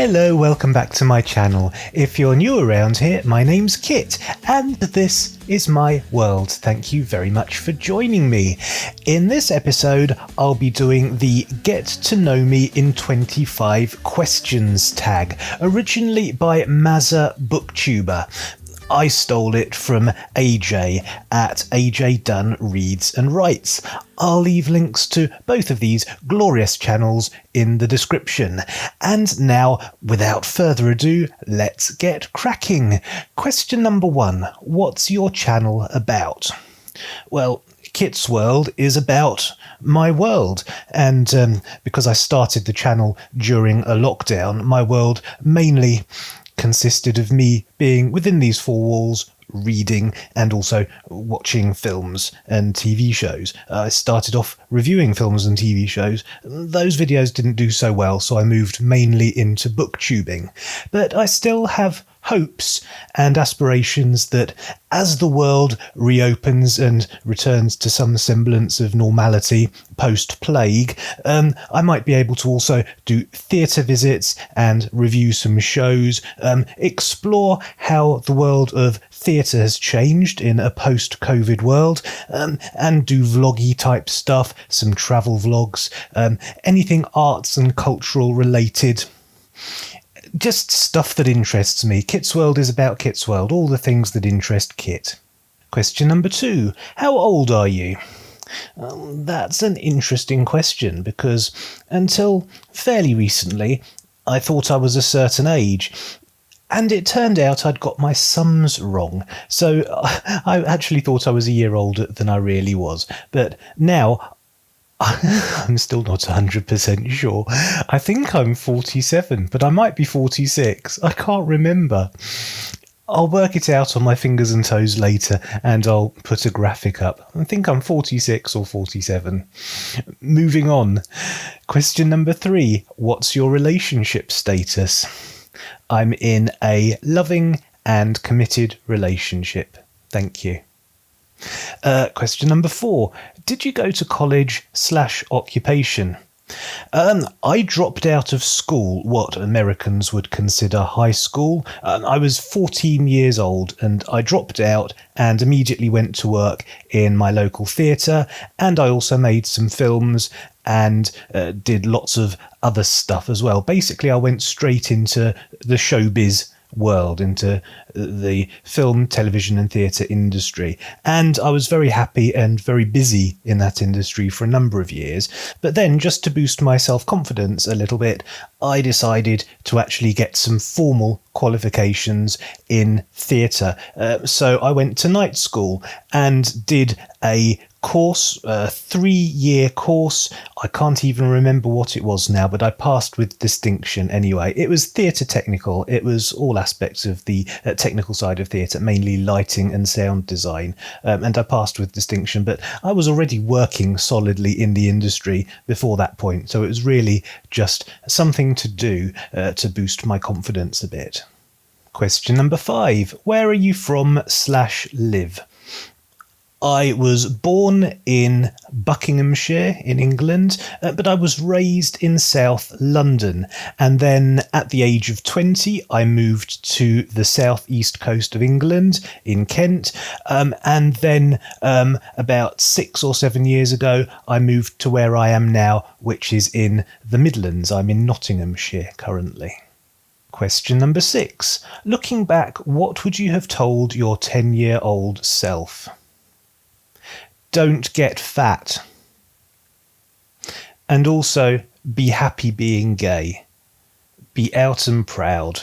Hello, welcome back to my channel. If you're new around here, my name's Kit, and this is my world. Thank you very much for joining me. In this episode, I'll be doing the Get to Know Me in 25 Questions tag, originally by Maza BookTuber. I stole it from AJ at AJ Dunn Reads and Writes. I'll leave links to both of these glorious channels in the description. And now, without further ado, let's get cracking. Question number 1. What's your channel about? Well, Kit's World is about my world, and because I started the channel during a lockdown, my world mainly consisted of me being within these four walls, reading and also watching films and TV shows. I started off reviewing films and TV shows. Those videos didn't do so well, so I moved mainly into booktubing. But I still have hopes and aspirations that as the world reopens and returns to some semblance of normality post-plague, I might be able to also do theatre visits and review some shows, explore how the world of theatre has changed in a post-COVID world, and do vloggy type stuff, some travel vlogs, anything arts and cultural related. Just stuff that interests me. Kit's World is about Kit's World, all the things that interest Kit. Question number 2. How old are you? That's an interesting question because until fairly recently, I thought I was a certain age. And it turned out I'd got my sums wrong. So I actually thought I was a year older than I really was. But now I'm still not 100% sure. I think I'm 47, but I might be 46. I can't remember. I'll work it out on my fingers and toes later, and I'll put a graphic up. I think I'm 46 or 47. Moving on. Question number 3. What's your relationship status? I'm in a loving and committed relationship. Thank you. Question number 4. Did you go to college/occupation? I dropped out of school, what Americans would consider high school. I was 14 years old and I dropped out and immediately went to work in my local theatre, and I also made some films and did lots of other stuff as well. Basically, I went straight into the showbiz world, into the film, television and theatre industry, and I was very happy and very busy in that industry for a number of years. But then, just to boost my self-confidence a little bit, I decided to actually get some formal qualifications in theatre. So I went to night school and did a course, a 3-year course. I can't even remember what it was now, but I passed with distinction anyway. It was theatre technical. It was all aspects of the technical side of theatre, mainly lighting and sound design, and I passed with distinction. But I was already working solidly in the industry before that point, so it was really just something to do to boost my confidence a bit. Question number 5. Where are you from/live? I was born in Buckinghamshire in England, but I was raised in South London. And then at the age of 20, I moved to the southeast coast of England in Kent. And then about 6 or 7 years ago, I moved to where I am now, which is in the Midlands. I'm in Nottinghamshire currently. Question number 6. Looking back, what would you have told your 10-year-old self? Don't get fat. And also, be happy being gay. Be out and proud.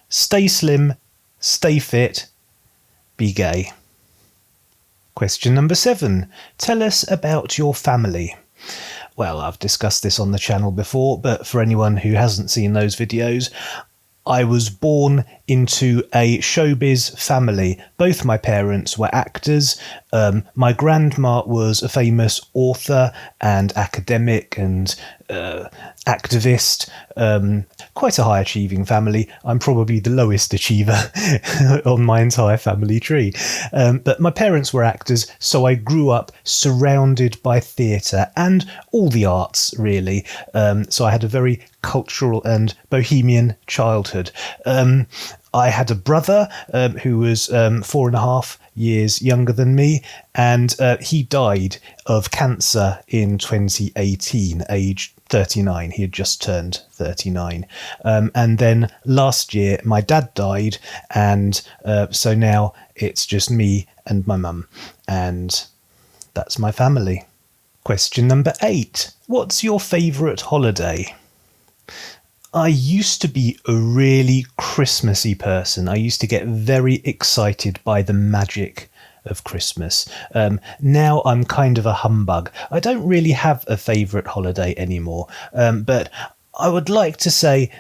Stay slim, stay fit, be gay. Question number 7. Tell us about your family. Well, I've discussed this on the channel before, but for anyone who hasn't seen those videos, I was born into a showbiz family. Both my parents were actors. My grandma was a famous author and academic and activist, quite a high-achieving family. I'm probably the lowest achiever on my entire family tree. But my parents were actors, so I grew up surrounded by theatre and all the arts, really. So I had a very cultural and bohemian childhood. I had a brother who was 4.5 years younger than me, and he died of cancer in 2018, aged 39. He had just turned 39. And then last year, my dad died, and so now it's just me and my mum, and that's my family. Question number 8. What's your favourite holiday? I used to be a really Christmassy person. I used to get very excited by the magic of Christmas. Now I'm kind of a humbug. I don't really have a favourite holiday anymore, but I would like to say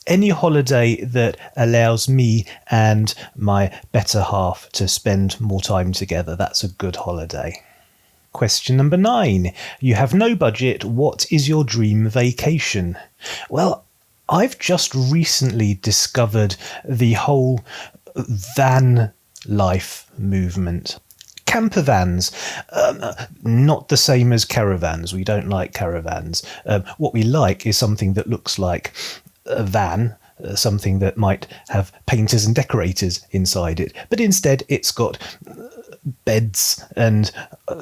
any holiday that allows me and my better half to spend more time together, that's a good holiday. Question number 9. You have no budget. What is your dream vacation? Well, I've just recently discovered the whole van life movement. Camper vans, not the same as caravans. We don't like caravans. What we like is something that looks like a van, something that might have painters and decorators inside it. But instead, it's got beds and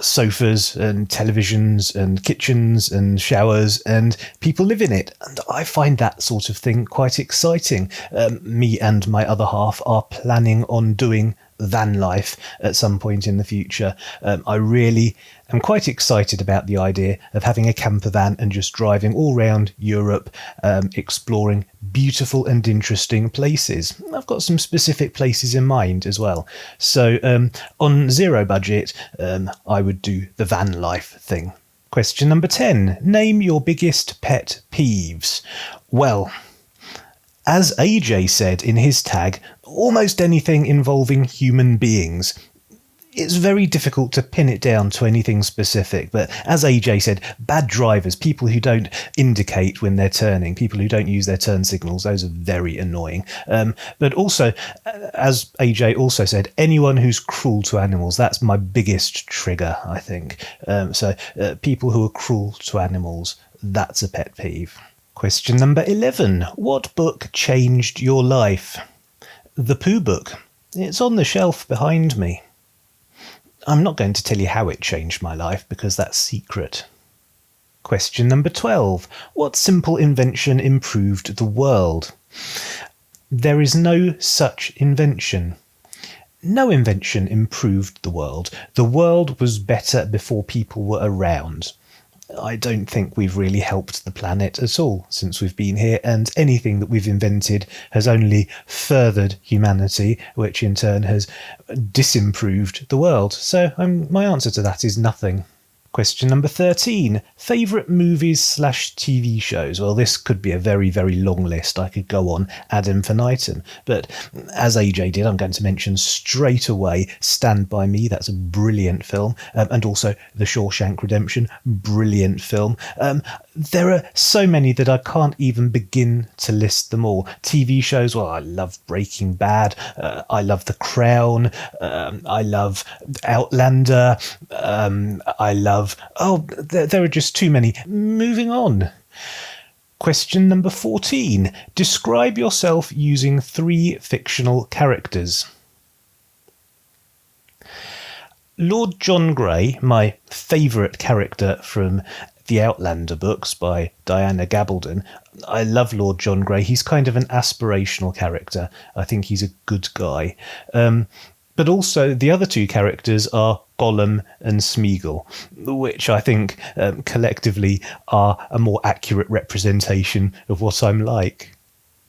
sofas and televisions and kitchens and showers, and people live in it. And I find that sort of thing quite exciting. Me and my other half are planning on doing van life at some point in the future. I really am quite excited about the idea of having a camper van and just driving all around Europe, exploring beautiful and interesting places. I've got some specific places in mind as well. So on zero budget, I would do the van life thing. Question number 10. Name your biggest pet peeves. Well, as AJ said in his tag, almost anything involving human beings. It's very difficult to pin it down to anything specific, but as AJ said, bad drivers, people who don't indicate when they're turning, people who don't use their turn signals, those are very annoying. But also, as AJ also said, anyone who's cruel to animals, that's my biggest trigger, I think. So people who are cruel to animals, that's a pet peeve. Question number 11. What book changed your life? The Pooh book. It's on the shelf behind me. I'm not going to tell you how it changed my life because that's secret. Question number 12. What simple invention improved the world? There is no such invention. No invention improved the world. The world was better before people were around. I don't think we've really helped the planet at all since we've been here, and anything that we've invented has only furthered humanity, which in turn has disimproved the world. So my answer to that is nothing. Question number 13. Favourite movies/TV shows? Well, this could be a very, very long list. I could go on ad infinitum. But as AJ did, I'm going to mention straight away Stand By Me. That's a brilliant film. And also The Shawshank Redemption. Brilliant film. There are so many that I can't even begin to list them all. TV shows, well, I love Breaking Bad. I love The Crown. I love Outlander. I love... there are just too many. Moving on. Question number 14. Describe yourself using 3 fictional characters. Lord John Grey, my favourite character from the Outlander books by Diana Gabaldon. I love Lord John Grey. He's kind of an aspirational character. I think he's a good guy. But also the other 2 characters are Gollum and Smeagol, which I think collectively are a more accurate representation of what I'm like.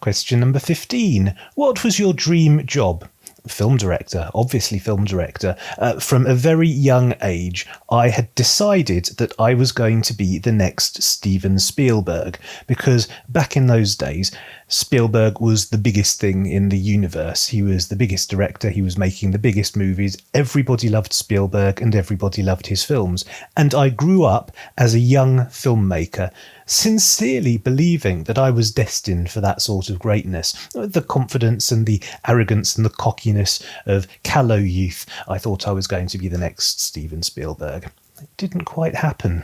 Question number 15. What was your dream job? Film director, obviously film director. From a very young age, I had decided that I was going to be the next Steven Spielberg, because back in those days, Spielberg was the biggest thing in the universe. He was the biggest director, he was making the biggest movies, everybody loved Spielberg and everybody loved his films. And I grew up as a young filmmaker sincerely believing that I was destined for that sort of greatness. The confidence and the arrogance and the cockiness of callow youth. I thought I was going to be the next Steven Spielberg. It didn't quite happen.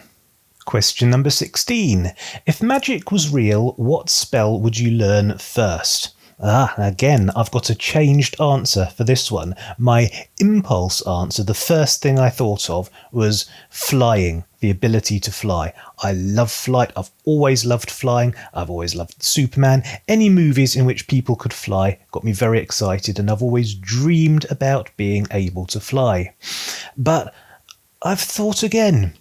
Question number 16. If magic was real, what spell would you learn first? Again, I've got a changed answer for this one. My impulse answer, the first thing I thought of, was flying, the ability to fly. I love flight. I've always loved flying. I've always loved Superman. Any movies in which people could fly got me very excited, and I've always dreamed about being able to fly. But I've thought again,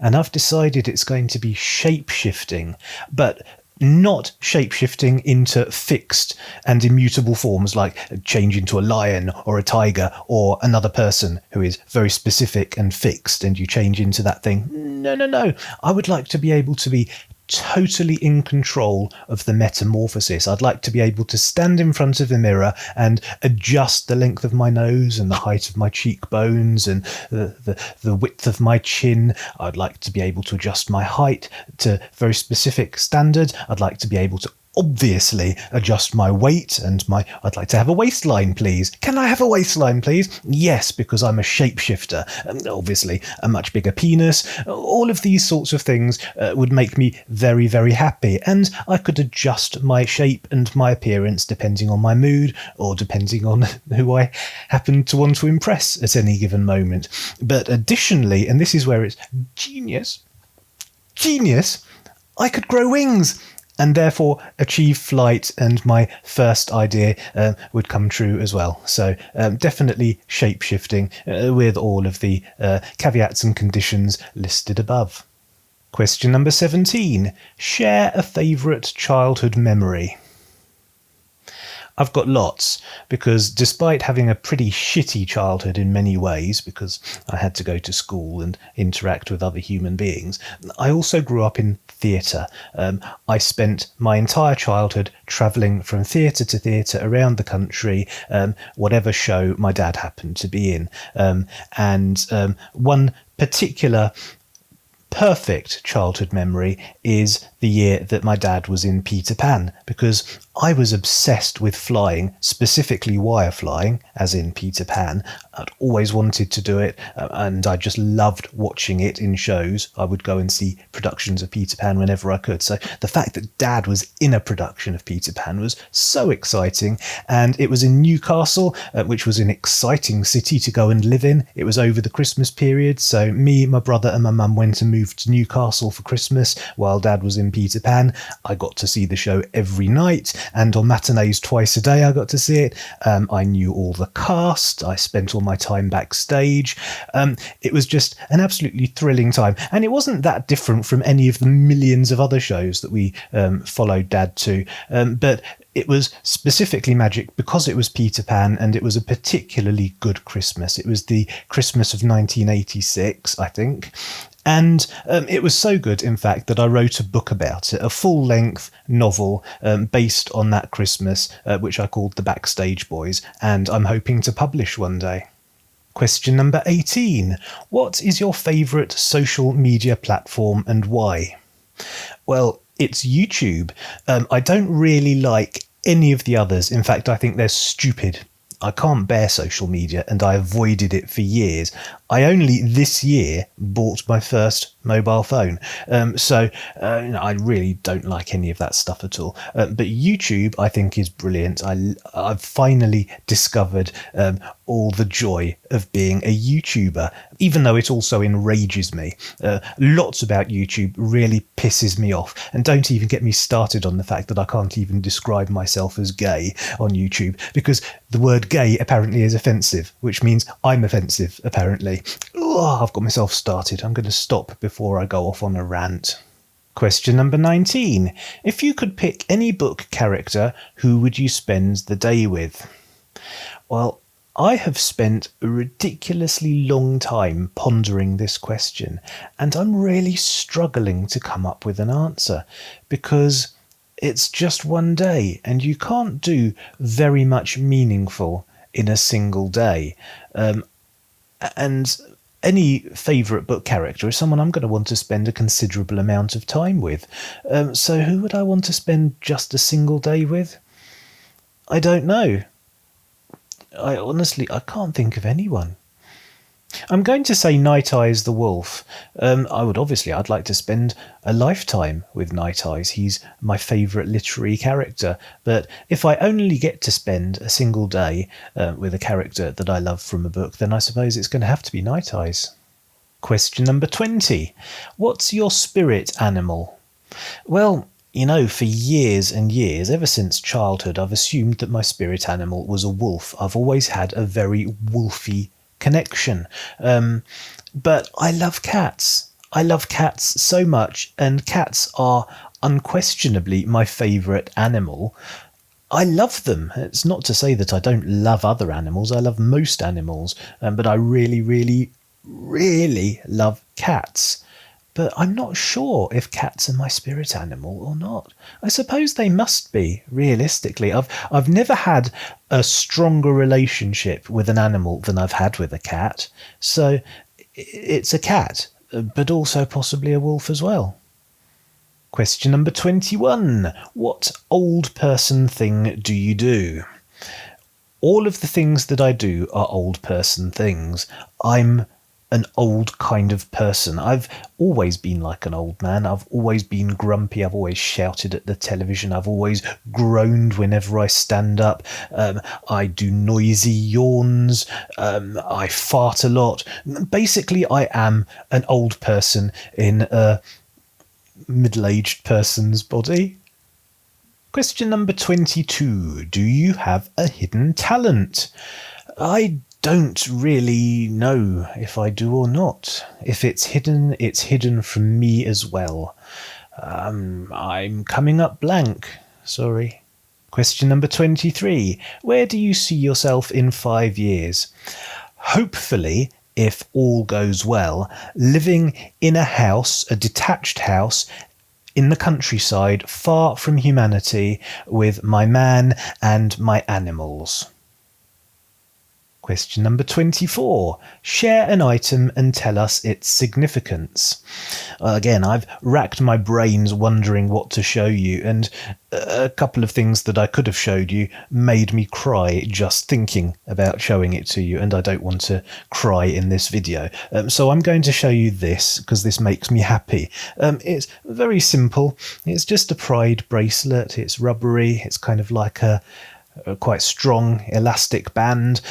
and I've decided it's going to be shape-shifting, but not shape-shifting into fixed and immutable forms like change into a lion or a tiger or another person who is very specific and fixed and you change into that thing. No. I would like to be able to be totally in control of the metamorphosis. I'd like to be able to stand in front of a mirror and adjust the length of my nose and the height of my cheekbones and the width of my chin. I'd like to be able to adjust my height to very specific standards. I'd like to be able to obviously adjust my weight and I'd like to have a waistline, please. Can I have a waistline, please? Yes, because I'm a shapeshifter. Obviously, a much bigger penis. All of these sorts of things would make me very, very happy. And I could adjust my shape and my appearance depending on my mood or depending on who I happen to want to impress at any given moment. But additionally, and this is where it's genius, I could grow wings and therefore achieve flight, and my first idea would come true as well. So definitely shape-shifting with all of the caveats and conditions listed above. Question number 17. Share a favourite childhood memory. I've got lots, because despite having a pretty shitty childhood in many ways, because I had to go to school and interact with other human beings, I also grew up in theatre. I spent my entire childhood travelling from theatre to theatre around the country, whatever show my dad happened to be in. And one particular perfect childhood memory is the year that my dad was in Peter Pan, because I was obsessed with flying, specifically wire flying, as in Peter Pan. I'd always wanted to do it, and I just loved watching it in shows. I would go and see productions of Peter Pan whenever I could. So the fact that Dad was in a production of Peter Pan was so exciting, and it was in Newcastle, which was an exciting city to go and live in. It was over the Christmas period, so me, my brother and my mum went and moved to Newcastle for Christmas while Dad was in Peter Pan. I got to see the show every night, and on matinees twice a day I got to see it. I knew all the cast. I spent all my time backstage. It was just an absolutely thrilling time, and it wasn't that different from any of the millions of other shows that we followed Dad to, but it was specifically magic because it was Peter Pan, and it was a particularly good Christmas. It was the Christmas of 1986, I think. And it was so good, in fact, that I wrote a book about it, a full-length novel based on that Christmas, which I called The Backstage Boys, and I'm hoping to publish one day. Question number 18. What is your favourite social media platform and why? Well, it's YouTube. I don't really like any of the others. In fact, I think they're stupid. I can't bear social media, and I avoided it for years. I only this year bought my first mobile phone. So I really don't like any of that stuff at all. But YouTube, I think, is brilliant. I've finally discovered all the joy of being a YouTuber, even though it also enrages me. Lots about YouTube really pisses me off. And don't even get me started on the fact that I can't even describe myself as gay on YouTube, because the word gay apparently is offensive, which means I'm offensive, apparently. Oh, I've got myself started. I'm going to stop before I go off on a rant. Question number 19. If you could pick any book character, who would you spend the day with? Well, I have spent a ridiculously long time pondering this question, and I'm really struggling to come up with an answer, because it's just one day, and you can't do very much meaningful in a single day. And any favourite book character is someone I'm going to want to spend a considerable amount of time with. So who would I want to spend just a single day with? I don't know. I can't think of anyone. I'm going to say Night Eyes the Wolf. I'd like to spend a lifetime with Night Eyes. He's my favourite literary character. But if I only get to spend a single day with a character that I love from a book, then I suppose it's going to have to be Night Eyes. Question number 20. What's your spirit animal? Well, for years and years, ever since childhood, I've assumed that my spirit animal was a wolf. I've always had a very wolfy connection. But I love cats. I love cats so much, and cats are unquestionably my favourite animal. I love them. It's not to say that I don't love other animals. I love most animals, but I really, really, really love cats. But I'm not sure if cats are my spirit animal or not. I suppose they must be, realistically. I've never had a stronger relationship with an animal than I've had with a cat. So it's a cat, but also possibly a wolf as well. Question number 21. What old person thing do you do? All of the things that I do are old person things. I'm an old kind of person. I've always been like an old man. I've always been grumpy. I've always shouted at the television. I've always groaned whenever I stand up. I do noisy yawns. I fart a lot. Basically, I am an old person in a middle-aged person's body. Question number 22. Do you have a hidden talent? I don't really know if I do or not. If it's hidden from me as well. I'm coming up blank. Sorry. Question number 23. Where do you see yourself in 5 years? Hopefully, if all goes well, living in a house, a detached house, in the countryside, far from humanity, with my man and my animals. Question number 24. Share an item and tell us its significance. Again, I've racked my brains wondering what to show you, and a couple of things that I could have showed you made me cry just thinking about showing it to you, and I don't want to cry in this video. So I'm going to show you this, because this makes me happy. It's very simple. It's just a pride bracelet. It's rubbery. It's kind of like a quite strong elastic band.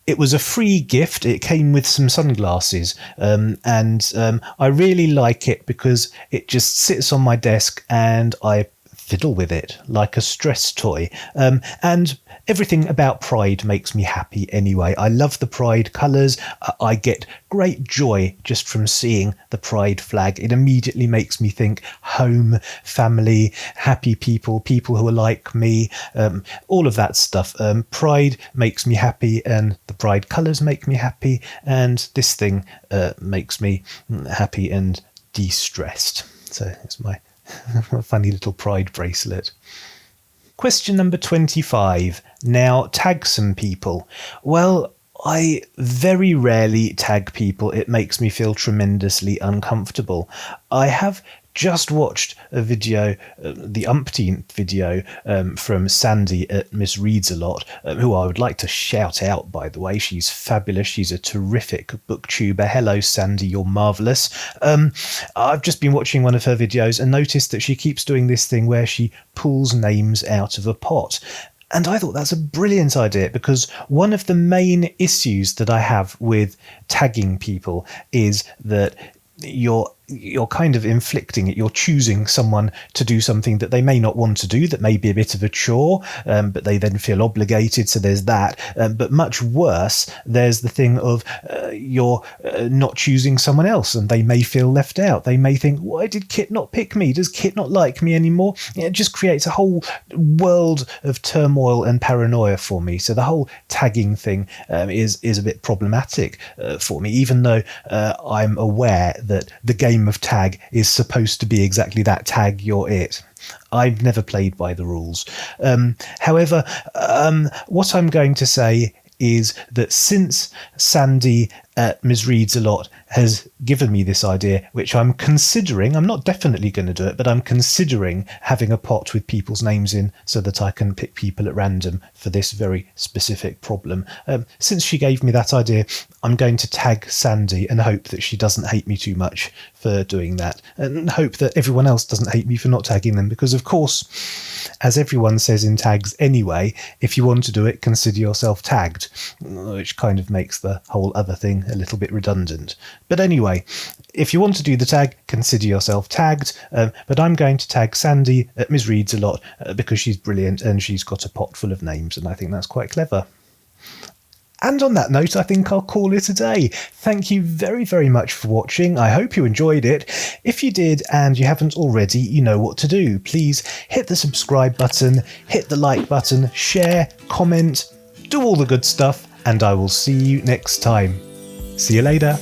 It was a free gift. It came with some sunglasses, and I really like it because it just sits on my desk and I fiddle with it like a stress toy. And everything about Pride makes me happy anyway. I love the Pride colours. I get great joy just from seeing the Pride flag. It immediately makes me think home, family, happy people, people who are like me, all of that stuff. Pride makes me happy, and the Pride colours make me happy, and this thing makes me happy and de-stressed. So it's my funny little Pride bracelet. Question number 25. Now tag some people. Well, I very rarely tag people. It makes me feel tremendously uncomfortable. I have just watched a video, the umpteenth video, from Sandy at Miss Reads a Lot, who I would like to shout out, by the way. She's fabulous. She's a terrific booktuber. Hello, Sandy, you're marvellous. I've just been watching one of her videos and noticed that she keeps doing this thing where she pulls names out of a pot. And I thought that's a brilliant idea, because one of the main issues that I have with tagging people is that you're kind of inflicting it. You're choosing someone to do something that they may not want to do, that may be a bit of a chore, but they then feel obligated. So there's that. But much worse, there's the thing of you're not choosing someone else, and they may feel left out. They may think, why did Kit not pick me? Does Kit not like me anymore? It just creates a whole world of turmoil and paranoia for me. So the whole tagging thing is a bit problematic for me, even though I'm aware that the game of tag is supposed to be exactly that. Tag, you're it. I've never played by the rules. However, what I'm going to say is that since Sandy at Ms. Reads a Lot has given me this idea, which I'm considering. I'm not definitely going to do it, but I'm considering having a pot with people's names in so that I can pick people at random for this very specific problem. Since she gave me that idea, I'm going to tag Sandy and hope that she doesn't hate me too much for doing that, and hope that everyone else doesn't hate me for not tagging them, because of course, as everyone says in tags anyway, if you want to do it, consider yourself tagged, which kind of makes the whole other thing a little bit redundant. But anyway, if you want to do the tag, consider yourself tagged, but I'm going to tag Sandy at Ms. Reads a Lot because she's brilliant and she's got a pot full of names, and I think that's quite clever. And on that note, I think I'll call it a day. Thank you very, very much for watching. I hope you enjoyed it. If you did and you haven't already, you know what to do. Please hit the subscribe button, hit the like button, share, comment, do all the good stuff, and I will see you next time. See you later.